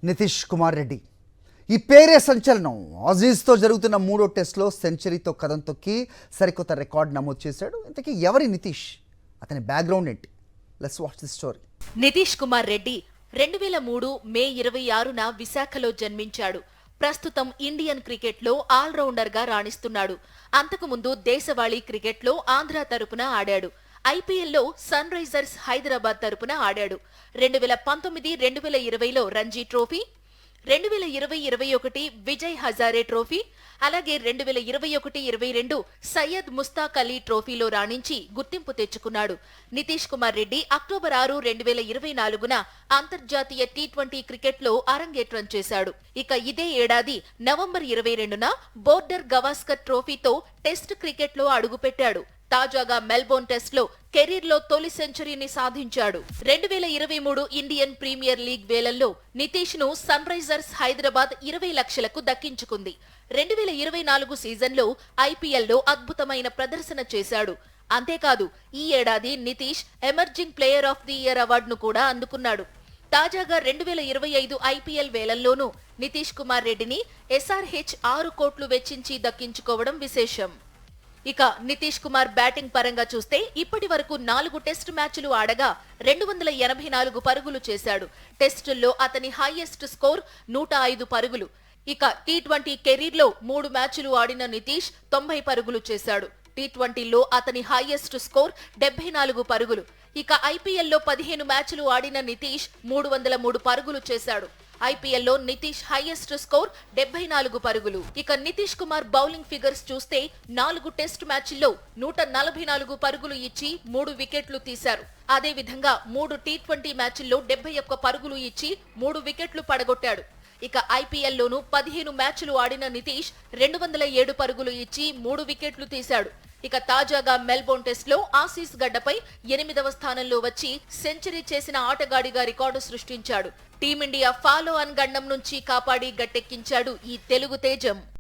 నితీష్ కుమార్ రెడ్డి ఈ పేరే సంచలనం. ఆజీస్తో జరుగుతున్న మూడో టెస్ట్లో సెంచరీతో కదం తొక్కి సరికొత్త రికార్డు నమోదు చేశాడు. ఇంతకీ ఎవరి నితీష్, అతని బ్యాక్గ్రౌండ్ ఏంటి? Let's watch the story. Nitish Kumar Reddy 2003 మే 26న విశాఖలో జన్మించాడు. ప్రస్తుతం ఇండియన్ క్రికెట్లో ఆల్రౌండర్గా రాణిస్తున్నాడు. అంతకుముందు దేశవాళీ క్రికెట్లో ఆంధ్ర తరపున ఆడాడు. ఐపీఎల్లో సన్ రైజర్స్ హైదరాబాద్ తరపున ఆడాడు. 2019, 2020లో రంజీ ట్రోఫీ, 2020-21 విజయ్ హజారే ట్రోఫీ, అలాగే 2021-22 సయ్యద్ ముస్తాక్ అలీ ట్రోఫీలో రాణించి గుర్తింపు తెచ్చుకున్నాడు. నితీష్ కుమార్ రెడ్డి అక్టోబర్ 6, 2024న అంతర్జాతీయ టీ20 క్రికెట్లో అరంగేట్రం చేశాడు. ఇక ఇదే ఏడాది నవంబర్ 22న బోర్డర్ గవాస్కర్ ట్రోఫీతో టెస్ట్ క్రికెట్లో అడుగుపెట్టాడు. తాజాగా మెల్బోర్న్ టెస్ట్లో కెరీర్లో తొలి సెంచరీని సాధించాడు. 2023 ఇండియన్ ప్రీమియర్ లీగ్ వేలంలో నితీష్ ను సన్ రైజర్స్ హైదరాబాద్ 20 లక్షలకు దక్కించుకుంది. 2024 సీజన్లో ఐపీఎల్లో అద్భుతమైన ప్రదర్శన చేశాడు. అంతేకాదు ఈ ఏడాది Nitish emerging player of the year అవార్డును కూడా అందుకున్నాడు. తాజాగా 2025 ఐపీఎల్ వేలంలోనూ నితీష్ కుమార్ రెడ్డిని ఎస్ఆర్హెచ్ 6 కోట్లు వెచ్చించి దక్కించుకోవడం విశేషం. ఇక నితీష్ కుమార్ బ్యాటింగ్ పరంగా చూస్తే ఇప్పటి వరకు 4 టెస్టు మ్యాచ్లు ఆడగా 284 పరుగులు చేశాడు. టెస్టుల్లో అతని హైయెస్ట్ స్కోర్ 105 పరుగులు. ఇక టీ20 కెరీర్లో 3 మ్యాచ్లు ఆడిన నితీష్ 90 పరుగులు చేశాడు. టీ20లో అతని హైయెస్ట్ స్కోర్ 74 పరుగులు. ఇక ఐపీఎల్లో 15 మ్యాచ్లు ఆడిన నితీష్ 303 పరుగులు చేశాడు. ఐపీఎల్లో నితీష్ హైయెస్ట్ స్కోర్ 74 పరుగులు. ఇక నితీష్ కుమార్ బౌలింగ్ ఫిగర్స్ చూస్తే 4 టెస్ట్ మ్యాచ్ల్లో 144 పరుగులు ఇచ్చి 3 వికెట్లు తీశారు. అదే విధంగా 3 టీ20 మ్యాచ్ల్లో 71 పరుగులు ఇచ్చి 3 వికెట్లు పడగొట్టాడు. ఇక ఐపీఎల్లోనూ 15 మ్యాచ్లు ఆడిన నితీష్ 207 పరుగులు ఇచ్చి 3 వికెట్లు తీశాడు. ఇక తాజాగా మెల్బోర్న్ టెస్ట్ లో ఆసీస్ గడ్డపై 8వ స్థానంలో వచ్చి సెంచరీ చేసిన ఆటగాడిగా రికార్డు సృష్టించాడు. టీమిండియా ఫాలో ఆన్ గండం నుంచి కాపాడి గట్టెక్కించాడు ఈ తెలుగు తేజం.